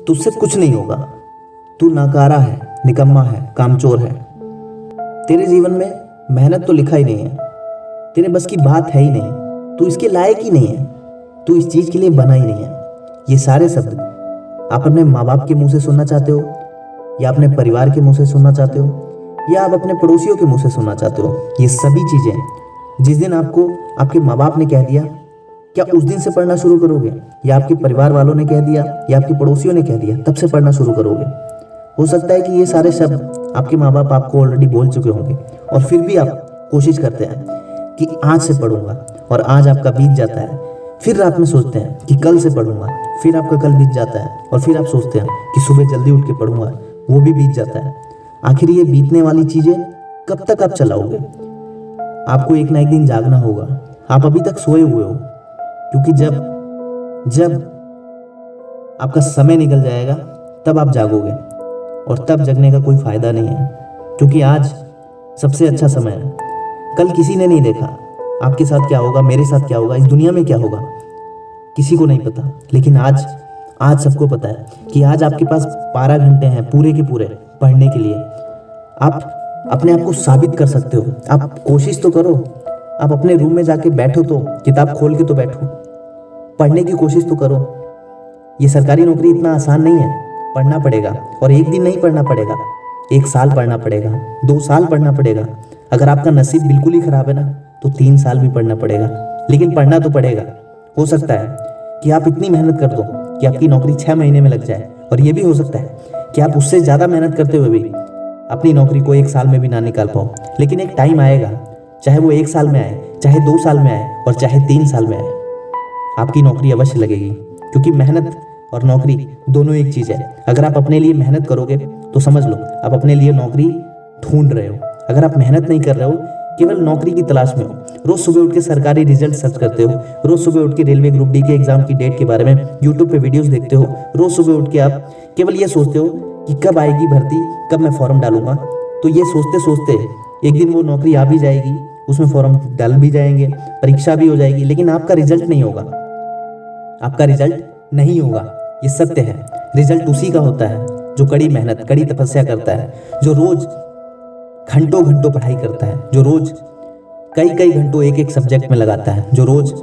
तुझसे कुछ नहीं होगा, तू नाकारा है, निकम्मा है, कामचोर है। तेरे जीवन में मेहनत तो लिखा ही नहीं है, तेरे बस की बात है ही नहीं, तू इसके लायक ही नहीं है, तू इस चीज के लिए बना ही नहीं है। ये सारे शब्द आप अपने माँ बाप के मुंह से सुनना चाहते हो, या अपने परिवार के मुंह से सुनना चाहते हो, या आप अपने पड़ोसियों के मुंह से सुनना चाहते हो। ये सभी चीजें जिस दिन आपको आपके माँ बाप ने कह दिया, क्या उस दिन से पढ़ना शुरू करोगे, या आपके परिवार वालों ने कह दिया, या आपके पड़ोसियों ने कह दिया, तब से पढ़ना शुरू करोगे? हो सकता है कि ये सारे शब्द आपके माँ बाप आपको ऑलरेडी बोल चुके होंगे, और फिर भी आप कोशिश करते हैं कि आज से पढ़ूंगा, और आज आपका बीत जाता है। फिर रात में सोचते हैं कि कल से पढ़ूंगा, फिर आपका कल बीत जाता है, और फिर आप सोचते हैं कि सुबह जल्दी उठ के पढ़ूंगा, वो भी बीत जाता है। आखिर ये बीतने वाली चीजें कब तक आप चलाओगे? आपको एक ना एक दिन जागना होगा। आप अभी तक सोए हुए हो, क्योंकि जब आपका समय निकल जाएगा तब आप जागोगे, और तब जगने का कोई फायदा नहीं है, क्योंकि आज सबसे अच्छा समय है। कल किसी ने नहीं देखा आपके साथ क्या होगा, मेरे साथ क्या होगा, इस दुनिया में क्या होगा, किसी को नहीं पता। लेकिन आज सबको पता है कि आज आपके पास 12 घंटे हैं पूरे के पूरे पढ़ने के लिए। आप अपने आप को साबित कर सकते हो। आप कोशिश तो करो, आप अपने रूम में जाके बैठो, तो किताब खोल के तो बैठो, पढ़ने की कोशिश तो करो। ये सरकारी नौकरी इतना आसान नहीं है, पढ़ना पड़ेगा, और एक दिन नहीं पढ़ना पड़ेगा, 1 साल पढ़ना पड़ेगा, 2 साल पढ़ना पड़ेगा। अगर आपका नसीब बिल्कुल ही खराब है ना, तो 3 साल भी पढ़ना पड़ेगा, लेकिन पढ़ना तो पड़ेगा। हो सकता है कि आप इतनी मेहनत कर दो कि आपकी नौकरी 6 महीने में लग जाए, और ये भी हो सकता है कि आप उससे ज़्यादा मेहनत करते हुए भी अपनी नौकरी को 1 साल में भी ना निकाल पाओ। लेकिन एक टाइम आएगा, चाहे वो 1 साल में आए, चाहे 2 साल में आए, और चाहे 3 साल में आए, आपकी नौकरी अवश्य लगेगी। क्योंकि मेहनत और नौकरी दोनों एक चीज़ है। अगर आप अपने लिए मेहनत करोगे तो समझ लो आप अपने लिए नौकरी ढूंढ रहे हो। अगर आप मेहनत नहीं कर रहे हो, केवल नौकरी की तलाश में हो, रोज सुबह उठ के सरकारी रिजल्ट सर्च करते हो, रोज सुबह उठ के रेलवे ग्रुप डी के एग्जाम की डेट के बारे में यूट्यूब पे वीडियोस देखते हो, रोज सुबह उठ के आप केवल ये सोचते हो कि कब आएगी भर्ती, कब मैं फॉर्म डालूंगा, तो ये सोचते सोचते एक दिन वो नौकरी आ भी जाएगी, उसमें फॉर्म डाल भी जाएंगे, परीक्षा भी हो जाएगी, लेकिन आपका रिजल्ट नहीं होगा। आपका रिजल्ट नहीं होगा, ये सत्य है। रिजल्ट उसी का होता है जो कड़ी मेहनत, कड़ी तपस्या करता है, जो रोज घंटों घंटों पढ़ाई करता है, जो रोज कई घंटों एक सब्जेक्ट में लगाता है, जो रोज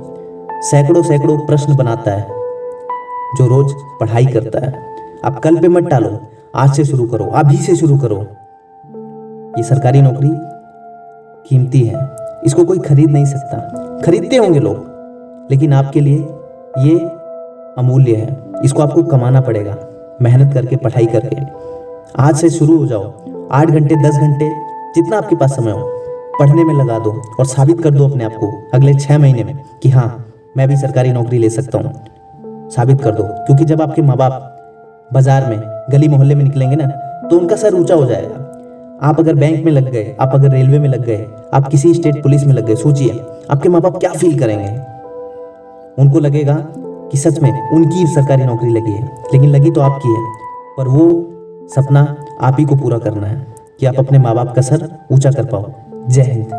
सैकड़ों प्रश्न बनाता है, जो रोज पढ़ाई करता है। आप कल पे मत टालो, आज से शुरू करो, अभी से शुरू करो। ये सरकारी नौकरी कीमती है, इसको कोई खरीद नहीं सकता। खरीदते होंगे लोग, लेकिन आपके लिए ये अमूल्य है। इसको आपको कमाना पड़ेगा, मेहनत करके, पढ़ाई करके। आज से शुरू हो जाओ, 8 घंटे 10 घंटे जितना आपके पास समय हो पढ़ने में लगा दो, और साबित कर दो अपने आप को अगले 6 महीने में कि हाँ, मैं भी सरकारी नौकरी ले सकता हूँ। साबित कर दो, क्योंकि जब आपके माँ बाप बाजार में, गली मोहल्ले में निकलेंगे ना, तो उनका सर ऊंचा हो जाएगा। आप अगर बैंक में लग गए, आप अगर रेलवे में लग गए, आप किसी स्टेट पुलिस में लग गए, सोचिए आपके माँ बाप क्या फील करेंगे। उनको लगेगा कि सच में उनकी सरकारी नौकरी लगी है, लेकिन लगी तो आपकी है, पर वो सपना आप ही को पूरा करना है कि आप अपने माँ बाप का सर ऊंचा कर पाओ। जय हिंद।